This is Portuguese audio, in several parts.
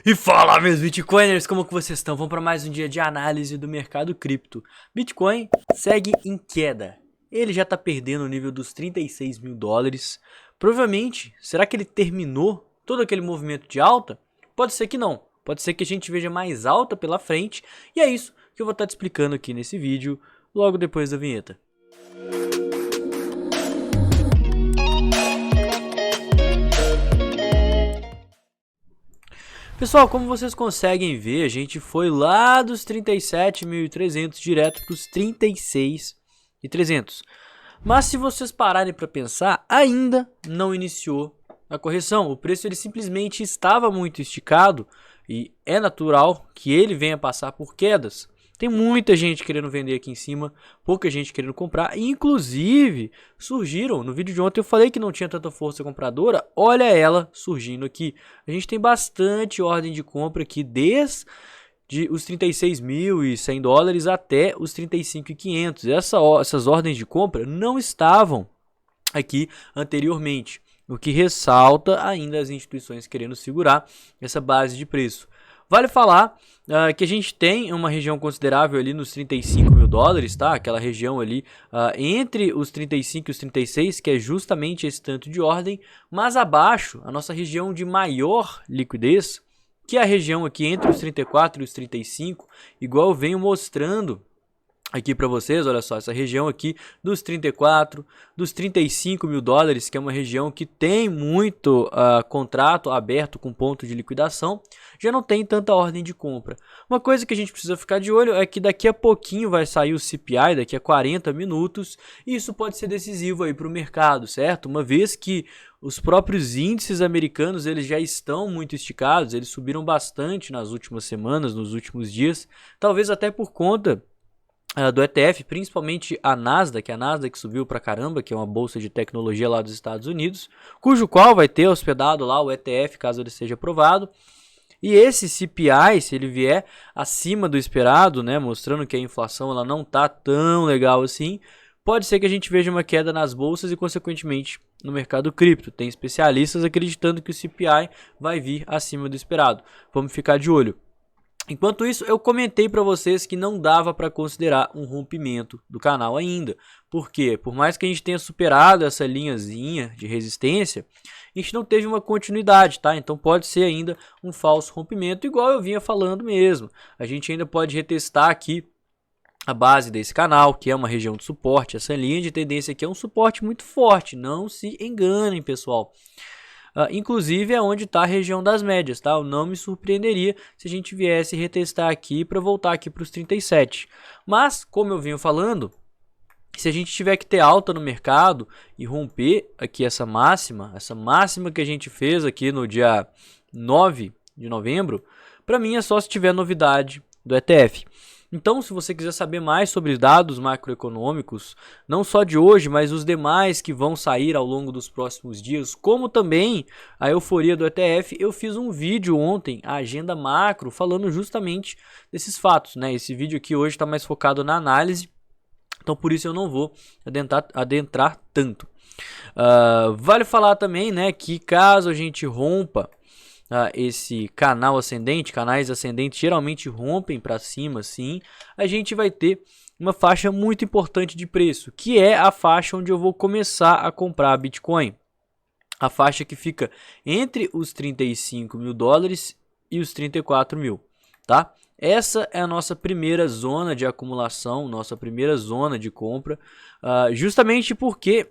E fala, meus Bitcoiners, como que vocês estão? Vamos para mais um dia de análise do mercado cripto. Bitcoin segue em queda. Ele já está perdendo o nível dos 36 mil dólares. Provavelmente, será que ele terminou todo aquele movimento de alta? Pode ser que não. Pode ser que a gente veja mais alta pela frente. E é isso que eu vou estar te explicando aqui nesse vídeo, logo depois da vinheta. Pessoal, como vocês conseguem ver, a gente foi lá dos 37.300 direto para os 36.300. Mas se vocês pararem para pensar, ainda não iniciou a correção. O preço ele simplesmente estava muito esticado e é natural que ele venha passar por quedas. Tem muita gente querendo vender aqui em cima, pouca gente querendo comprar. Inclusive, surgiram, no vídeo de ontem eu falei que não tinha tanta força compradora. Olha ela surgindo aqui. A gente tem bastante ordem de compra aqui, desde os 36.100 dólares até os 35.500. Essas ordens de compra não estavam aqui anteriormente. O que ressalta ainda as instituições querendo segurar essa base de preço. Vale falar que a gente tem uma região considerável ali nos 35 mil dólares, tá? Aquela região ali entre os 35 e os 36, que é justamente esse tanto de ordem, mas abaixo, a nossa região de maior liquidez, que é a região aqui entre os 34 e os 35, igual eu venho mostrando aqui para vocês, olha só, essa região aqui dos 34, dos 35 mil dólares, que é uma região que tem muito contrato aberto com ponto de liquidação, já não tem tanta ordem de compra. Uma coisa que a gente precisa ficar de olho é que daqui a pouquinho vai sair o CPI, daqui a 40 minutos, e isso pode ser decisivo aí para o mercado, certo? Uma vez que os próprios índices americanos eles já estão muito esticados, eles subiram bastante nas últimas semanas, nos últimos dias, talvez até por conta do ETF, principalmente a Nasdaq subiu pra caramba, que é uma bolsa de tecnologia lá dos Estados Unidos, cujo qual vai ter hospedado lá o ETF caso ele seja aprovado. E esse CPI, se ele vier acima do esperado, né, mostrando que a inflação ela não tá tão legal assim, pode ser que a gente veja uma queda nas bolsas e consequentemente no mercado cripto. Tem especialistas acreditando que o CPI vai vir acima do esperado. Vamos ficar de olho. Enquanto isso, eu comentei para vocês que não dava para considerar um rompimento do canal ainda. Por quê? Por mais que a gente tenha superado essa linhazinha de resistência, a gente não teve uma continuidade, tá? Então pode ser ainda um falso rompimento, igual eu vinha falando mesmo. A gente ainda pode retestar aqui a base desse canal, que é uma região de suporte. Essa linha de tendência aqui é um suporte muito forte, não se enganem, pessoal. Inclusive é onde está a região das médias, tá? Eu não me surpreenderia se a gente viesse retestar aqui para voltar aqui para os 37. Mas, como eu venho falando, se a gente tiver que ter alta no mercado e romper aqui essa máxima que a gente fez aqui no dia 9 de novembro, para mim é só se tiver novidade do ETF. Então, se você quiser saber mais sobre dados macroeconômicos, não só de hoje, mas os demais que vão sair ao longo dos próximos dias, como também a euforia do ETF, eu fiz um vídeo ontem, a agenda macro, falando justamente desses fatos, né? Esse vídeo aqui hoje está mais focado na análise, então por isso eu não vou adentrar tanto. Vale falar também, né, que caso a gente rompa esse canal ascendente, canais ascendentes geralmente rompem para cima, sim, a gente vai ter uma faixa muito importante de preço, que é a faixa onde eu vou começar a comprar Bitcoin. A faixa que fica entre os 35 mil dólares e os 34 mil, tá? Essa é a nossa primeira zona de acumulação, nossa primeira zona de compra, justamente porque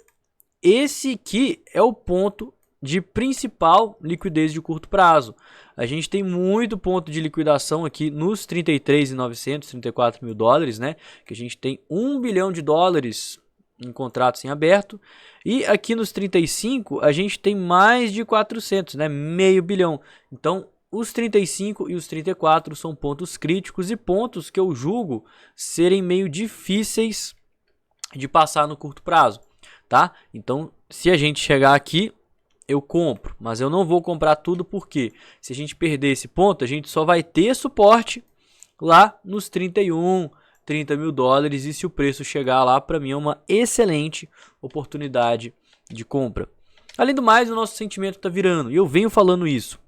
esse aqui é o ponto de principal liquidez de curto prazo. A gente tem muito ponto de liquidação aqui nos 33.900, 34 mil dólares, né? Que a gente tem 1 bilhão de dólares em contratos em aberto. E aqui nos 35 a gente tem mais de 400, né? Meio bilhão. Então os 35 e os 34 são pontos críticos e pontos que eu julgo serem meio difíceis de passar no curto prazo, tá? Então se a gente chegar aqui, eu compro, mas eu não vou comprar tudo porque se a gente perder esse ponto, a gente só vai ter suporte lá nos 30 mil dólares e se o preço chegar lá, para mim é uma excelente oportunidade de compra. Além do mais, o nosso sentimento está virando, e eu venho falando isso.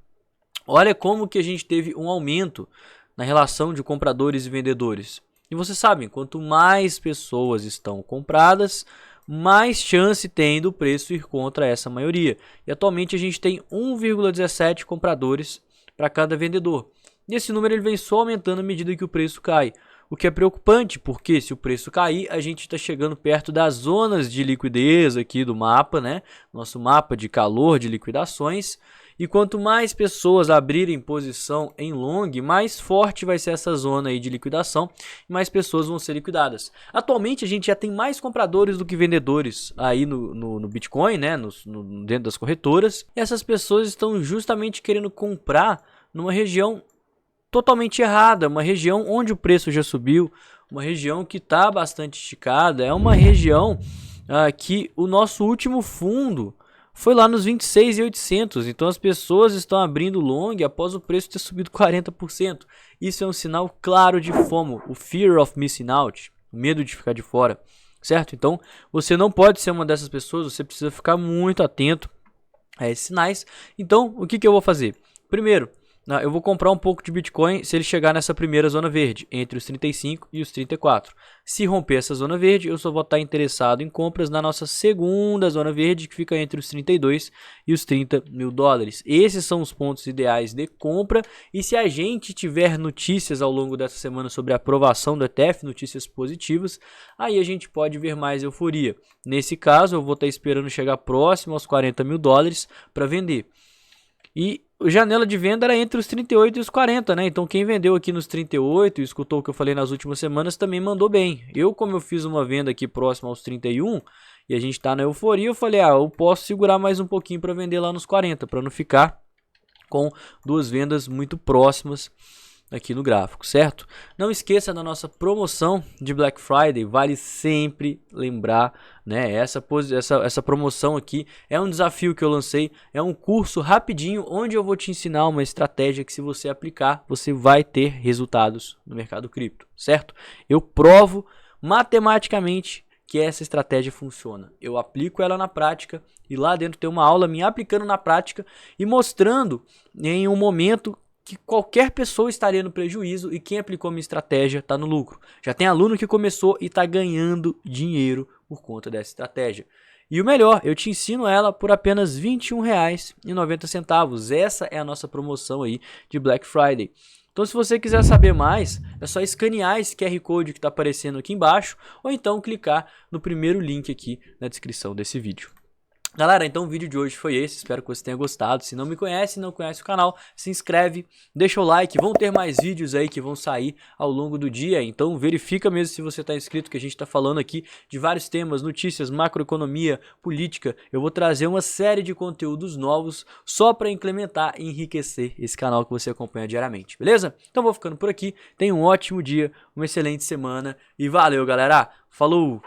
olha como que a gente teve um aumento na relação de compradores e vendedores. E vocês sabem, quanto mais pessoas estão compradas, mais chance tem do preço ir contra essa maioria. E atualmente a gente tem 1,17 compradores para cada vendedor. E esse número ele vem só aumentando à medida que o preço cai. O que é preocupante, porque se o preço cair, a gente está chegando perto das zonas de liquidez aqui do mapa, né? Nosso mapa de calor de liquidações. E quanto mais pessoas abrirem posição em long, mais forte vai ser essa zona aí de liquidação e mais pessoas vão ser liquidadas. Atualmente a gente já tem mais compradores do que vendedores aí no Bitcoin, né? Dentro das corretoras. E essas pessoas estão justamente querendo comprar numa região totalmente errada, uma região onde o preço já subiu, uma região que está bastante esticada, é uma região que o nosso último fundo foi lá nos 26.800, então as pessoas estão abrindo long após o preço ter subido 40%. Isso é um sinal claro de FOMO, o Fear of Missing Out, o medo de ficar de fora, certo? Então você não pode ser uma dessas pessoas, você precisa ficar muito atento a esses sinais. Então o que eu vou fazer? Primeiro, eu vou comprar um pouco de Bitcoin se ele chegar nessa primeira zona verde, entre os 35 e os 34. Se romper essa zona verde, eu só vou estar interessado em compras na nossa segunda zona verde, que fica entre os 32 e os 30 mil dólares. Esses são os pontos ideais de compra. E se a gente tiver notícias ao longo dessa semana sobre a aprovação do ETF, notícias positivas, aí a gente pode ver mais euforia. Nesse caso, eu vou estar esperando chegar próximo aos 40 mil dólares para vender. E a janela de venda era entre os 38 e os 40, né? Então quem vendeu aqui nos 38 e escutou o que eu falei nas últimas semanas também mandou bem. Como eu fiz uma venda aqui próximo aos 31 e a gente está na euforia, eu falei, eu posso segurar mais um pouquinho para vender lá nos 40, para não ficar com duas vendas muito próximas aqui no gráfico, certo? Não esqueça da nossa promoção de Black Friday, vale sempre lembrar, né? Essa promoção aqui é um desafio que eu lancei, é um curso rapidinho onde eu vou te ensinar uma estratégia que se você aplicar, você vai ter resultados no mercado cripto, certo? Eu provo matematicamente que essa estratégia funciona. Eu aplico ela na prática e lá dentro tem uma aula me aplicando na prática e mostrando em um momento que qualquer pessoa estaria no prejuízo e quem aplicou minha estratégia está no lucro. Já tem aluno que começou e está ganhando dinheiro por conta dessa estratégia. E o melhor, eu te ensino ela por apenas R$ 21,90. Essa é a nossa promoção aí de Black Friday. Então se você quiser saber mais, é só escanear esse QR Code que está aparecendo aqui embaixo ou então clicar no primeiro link aqui na descrição desse vídeo. Galera, então o vídeo de hoje foi esse, espero que você tenha gostado. Se não me conhece, não conhece o canal, se inscreve, deixa o like, vão ter mais vídeos aí que vão sair ao longo do dia. Então verifica mesmo se você está inscrito, que a gente está falando aqui de vários temas, notícias, macroeconomia, política. Eu vou trazer uma série de conteúdos novos só para implementar e enriquecer esse canal que você acompanha diariamente, beleza? Então vou ficando por aqui, tenha um ótimo dia, uma excelente semana e valeu galera, falou!